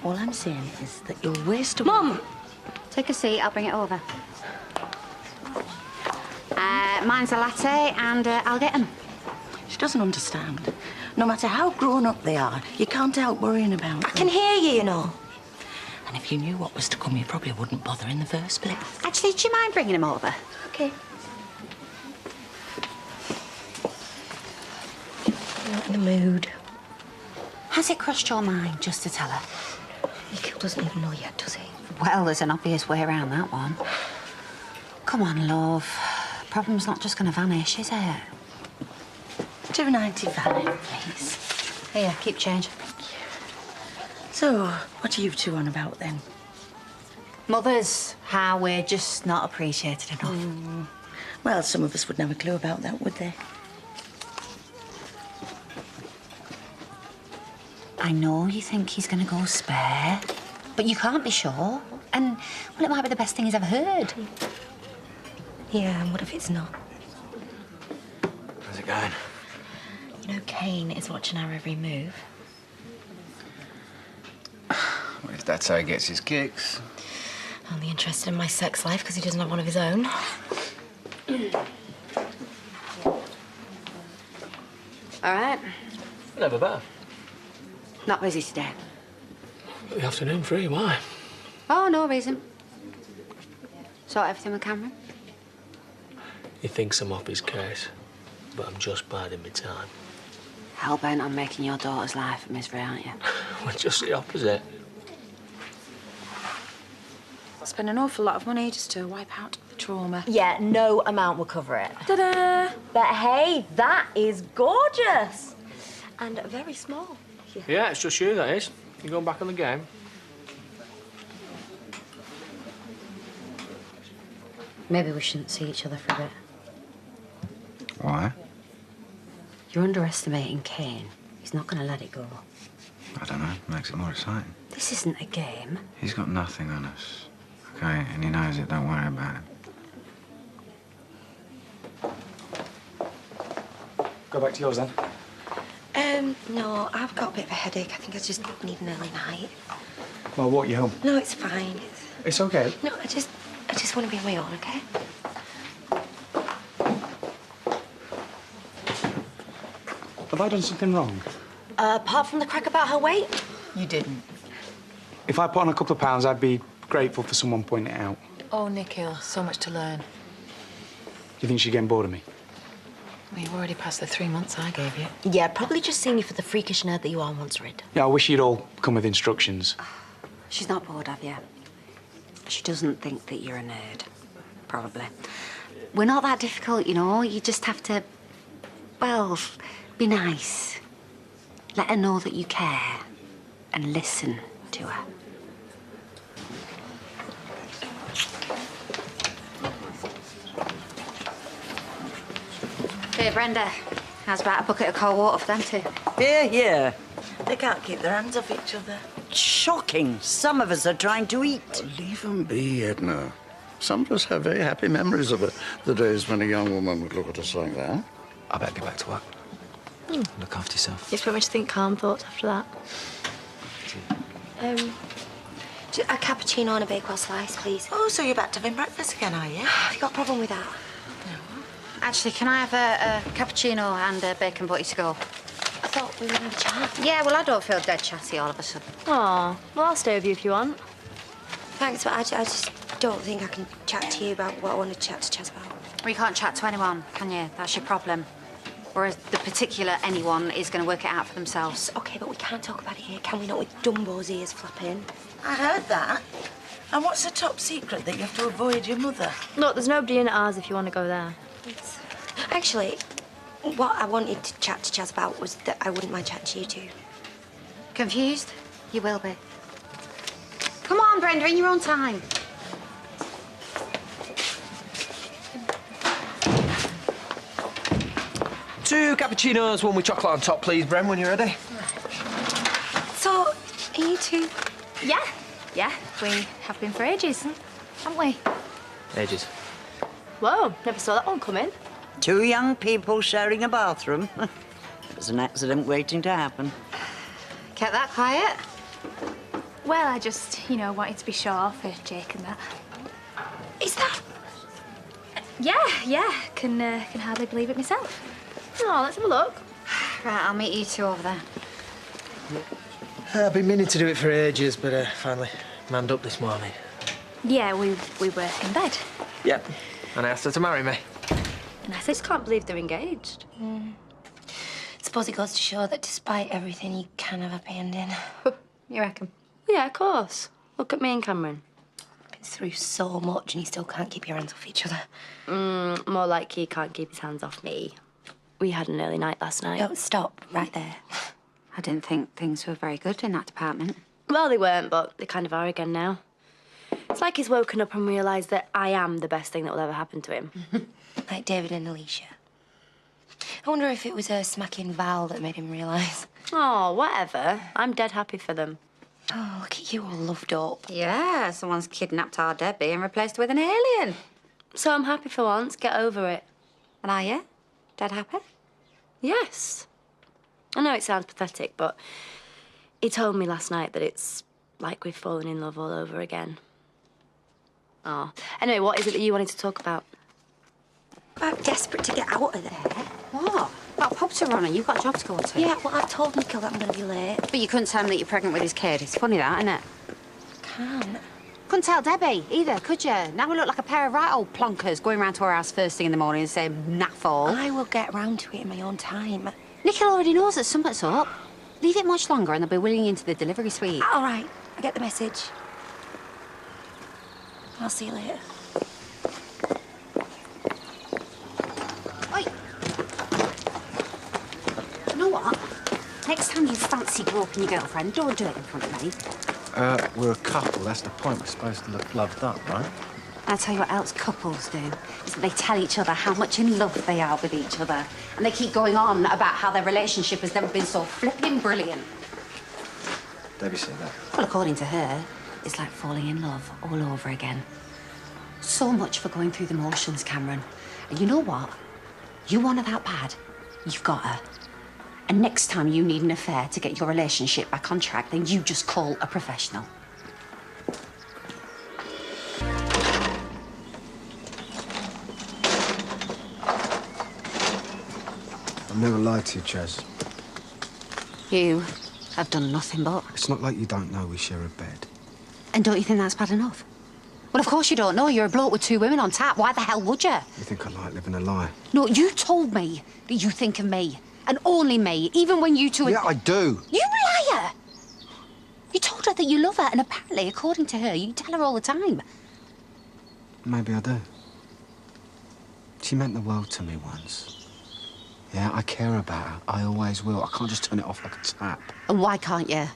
All I'm saying is that you'll waste a... Mum! Take a seat, I'll bring it over. Mine's a latte, and I'll get them. She doesn't understand. No matter how grown up they are, you can't help worrying about them. I can hear you, you know. And if you knew what was to come, you probably wouldn't bother in the first place. Actually, do you mind bringing them over? Okay. I'm not in the mood. Has it crossed your mind just to tell her? Nikhil doesn't even know yet, does he? Well, there's an obvious way around that one. Come on, love. Problem's not just going to vanish, is it? $2.95, please. Here, keep change. So, what are you two on about then? Mothers, how we're just not appreciated enough. Well, some of us would never have a clue about that, would they? I know you think he's going to go spare, but you can't be sure. And, well, it might be the best thing he's ever heard. Yeah, and what if it's not? How's it going? You know, Kane is watching our every move. Well, if that's how he gets his kicks. Only interested in my sex life because he doesn't have one of his own. All right. Never better. Not busy today. The afternoon free, why? Oh, no reason. Sort everything with Cameron? He thinks I'm off his case, but I'm just biding my time. Hell-bent on making your daughter's life a misery, aren't you? We're just the opposite. Spend an awful lot of money just to wipe out the trauma. Yeah, no amount will cover it. Ta-da! But hey, that is gorgeous. And very small. Yeah, it's just you, that is. You going back on the game? Maybe we shouldn't see each other for a bit. Why? You're underestimating Kane. He's not going to let it go. I don't know. Makes it more exciting. This isn't a game. He's got nothing on us. Okay, and he knows it. Don't worry about it. Go back to yours, then. No, I've got a bit of a headache. I think I just need an early night. Well, I'll walk you home. No, it's fine. It's okay. No, I just want to be on my own, okay? Have I done something wrong? Apart from the crack about her weight? You didn't. If I put on a couple of pounds, I'd be grateful for someone pointing it out. Oh, Nikhil, so much to learn. Do you think she's getting bored of me? Well, you've already passed the 3 months I gave you. Yeah, probably just seeing you for the freakish nerd that you are once rid. Yeah, I wish you'd all come with instructions. She's not bored of you. She doesn't think that you're a nerd. Probably. We're not that difficult, you know. You just have to, well, be nice. Let her know that you care and listen to her. Here, Brenda. How's about a bucket of cold water for them two? Hear, hear. They can't keep their hands off each other. Shocking. Some of us are trying to eat. Leave them be, Edna. Some of us have very happy memories of it. The days when a young woman would look at us like that. I better get back to work. Look after yourself. You expect me to think calm thoughts after that? A cappuccino and a Bakewell slice, please. Oh, so you're back to having breakfast again, are you? Have you got a problem with that? Actually, can I have a cappuccino and a bacon butty to go? I thought we were going to chat. Yeah, well, I don't feel dead chatty all of a sudden. Oh, well, I'll stay with you if you want. Thanks, but I just don't think I can chat to you about what I want to chat to Chaz about. Well, you can't chat to anyone, can you? That's your problem. Whereas the particular anyone is going to work it out for themselves. Okay, but we can't talk about it here, can we not, with Dumbo's ears flapping? I heard that. And what's the top secret, that you have to avoid your mother? Look, there's nobody in at ours if you want to go there. Actually, what I wanted to chat to Chaz about was that I wouldn't mind chatting to you two. Confused? You will be. Come on, Brenda, in your own time. Two cappuccinos, one with chocolate on top, please, Bren, when you're ready. So, are you two? Yeah, we have been for ages, haven't we? Ages. Whoa, never saw that one coming. Two young people sharing a bathroom. It was an accident waiting to happen. Kept that quiet. Well, I just, you know, wanted to be sure for Jake and that. Is that? Yeah. Can hardly believe it myself. Oh, let's have a look. Right, I'll meet you two over there. I've been meaning to do it for ages, but finally manned up this morning. Yeah, we were in bed. Yep. And I asked her to marry me. And I just can't believe they're engaged. Suppose it goes to show that despite everything, you can have a happy ending. You reckon? Yeah, of course. Look at me and Cameron. Been through so much and you still can't keep your hands off each other. More like he can't keep his hands off me. We had an early night last night. Don't stop right there. I didn't think things were very good in that department. Well, they weren't, but they kind of are again now. It's like he's woken up and realised that I am the best thing that will ever happen to him. Like David and Alicia. I wonder if it was her smacking Val that made him realise. Oh, whatever. I'm dead happy for them. Oh, look at you all loved up. Yeah, someone's kidnapped our Debbie and replaced her with an alien. So I'm happy for once. Get over it. And are you? Dead happy? Yes. I know it sounds pathetic, but he told me last night that it's like we've fallen in love all over again. Oh. Anyway, what is it that you wanted to talk about? I'm desperate to get out of there. What? Got a pub to run and you've got a job to go to. Yeah, well, I've told Nickel that I'm going to be late. But you couldn't tell him that you're pregnant with his kid. It's funny that, isn't it? Can't. Couldn't tell Debbie either, could you? Now we look like a pair of right old plonkers going round to our house first thing in the morning and saying naff all. I will get round to it in my own time. Nickel already knows that something's up. Leave it much longer and they'll be wheeling into the delivery suite. All right, I get the message. I'll see you later. Oi! You know what? Next time you fancy groping your girlfriend, don't do it in front of me. We're a couple. That's the point. We're supposed to look loved up, right? I'll tell you what else couples do, is that they tell each other how much in love they are with each other. And they keep going on about how their relationship has never been so flipping brilliant. Debbie said that. Well, according to her, it's like falling in love all over again. So much for going through the motions, Cameron. And you know what? You want her that bad, you've got her. And next time you need an affair to get your relationship back on track, then you just call a professional. I've never lied to you, Chaz. You have done nothing but. It's not like you don't know we share a bed. And don't you think that's bad enough? Well, of course you don't know. You're a bloke with two women on tap. Why the hell would you? You think I like living a lie? No, you told me that you think of me. And only me, even when you two are... Yeah, I do. You liar! You told her that you love her, and apparently, according to her, you tell her all the time. Maybe I do. She meant the world to me once. Yeah, I care about her. I always will. I can't just turn it off like a tap. And why can't you?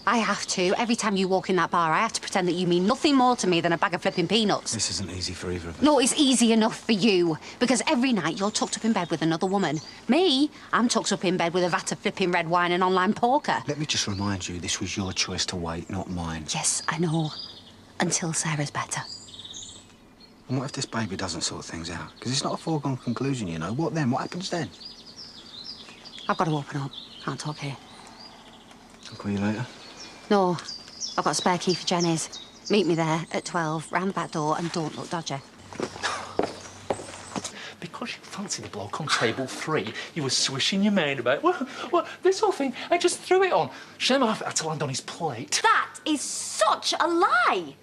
I have to. Every time you walk in that bar, I have to pretend that you mean nothing more to me than a bag of flipping peanuts. This isn't easy for either of us. No, it's easy enough for you. Because every night you're tucked up in bed with another woman. Me, I'm tucked up in bed with a vat of flipping red wine and online poker. Let me just remind you, this was your choice to wait, not mine. Yes, I know. Until Sarah's better. And what if this baby doesn't sort things out? Because it's not a foregone conclusion, you know. What then? What happens then? I've got to open up. Can't talk here. I'll call you later. No, I've got a spare key for Jenny's. Meet me there at 12, round the back door, and don't look dodgy. Because you fancied the bloke on table 3, you were swishing your mane about, well, this whole thing, I just threw it on. Shame I had to land on his plate. That is such a lie!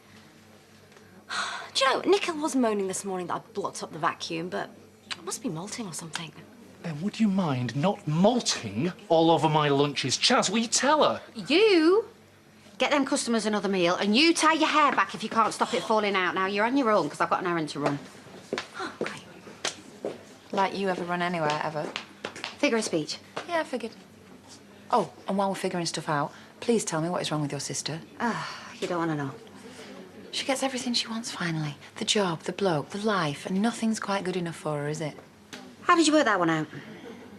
Do you know, Nickel was moaning this morning that I blocked up the vacuum, but it must be molting or something. Then would you mind not molting all over my lunches? Chaz, will you tell her? You get them customers another meal, and you tie your hair back if you can't stop it falling out. Now, you're on your own, because I've got an errand to run. Oh, great. Like you ever run anywhere, ever? Figure of speech. Yeah, I figured. Oh, and while we're figuring stuff out, please tell me what is wrong with your sister. You don't want to know. She gets everything she wants, finally. The job, the bloke, the life, and nothing's quite good enough for her, is it? How did you work that one out?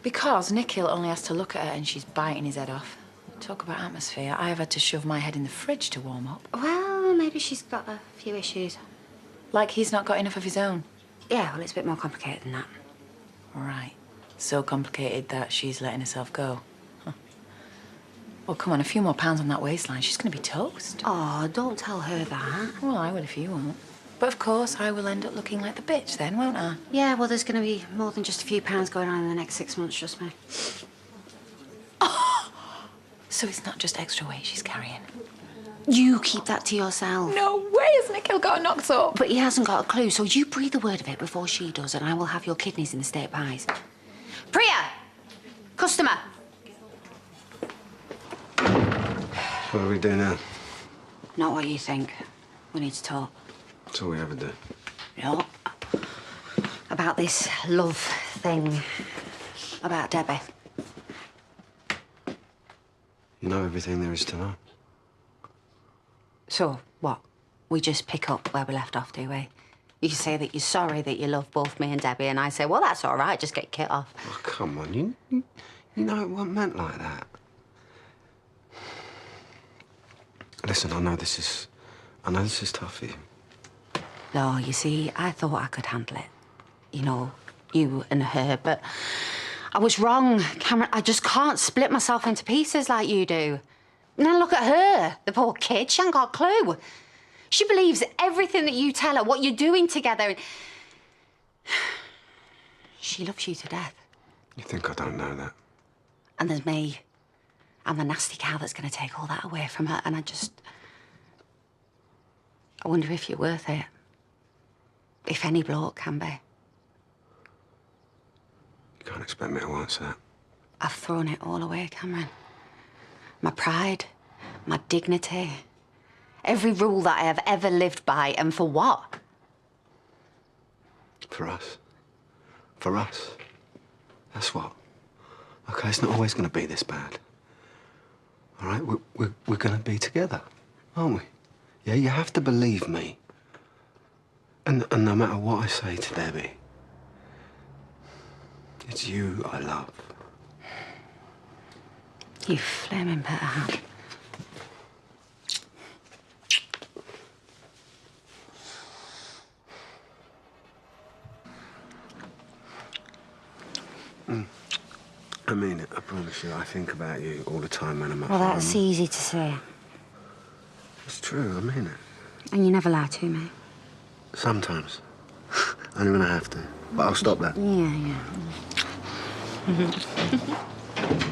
Because Nikhil only has to look at her and she's biting his head off. Talk about atmosphere. I've had to shove my head in the fridge to warm up. Well, maybe she's got a few issues. Like he's not got enough of his own? Yeah, well, it's a bit more complicated than that. Right. So complicated that she's letting herself go. Huh. Well, come on, a few more pounds on that waistline, she's going to be toast. Oh, don't tell her that. Well, I will if you won't. But of course, I will end up looking like the bitch then, won't I? Yeah, well, there's going to be more than just a few pounds going on in the next 6 months, trust me. So it's not just extra weight she's carrying? You keep that to yourself. No way has Nikhil got knocked up. But he hasn't got a clue, so you breathe a word of it before she does, and I will have your kidneys in the steak pies. Priya! Customer! What do we do now? Not what you think. We need to talk. That's all we ever do. No. About this love thing. About Debbie. You know everything there is to know. So, what? We just pick up where we left off, do we? You say that you're sorry that you love both me and Debbie, and I say, well, that's all right, just get kit off. Oh, come on, you know it wasn't meant like that. Listen, I know this is tough for you. No, you see, I thought I could handle it. You know, you and her, but I was wrong, Cameron. I just can't split myself into pieces like you do. And then look at her, the poor kid. She hasn't got a clue. She believes everything that you tell her, what you're doing together. She loves you to death. You think I don't know that? And there's me. I'm the nasty cow that's going to take all that away from her. And I wonder if you're worth it. If any bloke can be. You can't expect me to answer that. I've thrown it all away, Cameron. My pride, my dignity, every rule that I have ever lived by, and for what? For us. For us. That's what. Okay, it's not always going to be this bad. All right, we're going to be together, aren't we? Yeah, you have to believe me. And no matter what I say to Debbie, it's you I love. You flaming better hand. I mean it, I promise you. I think about you all the time when I'm at Well, home. that's easy to say. It's true, I mean it. And you never lie to me. Sometimes. Only when I have to. But I'll stop that. Yeah, yeah.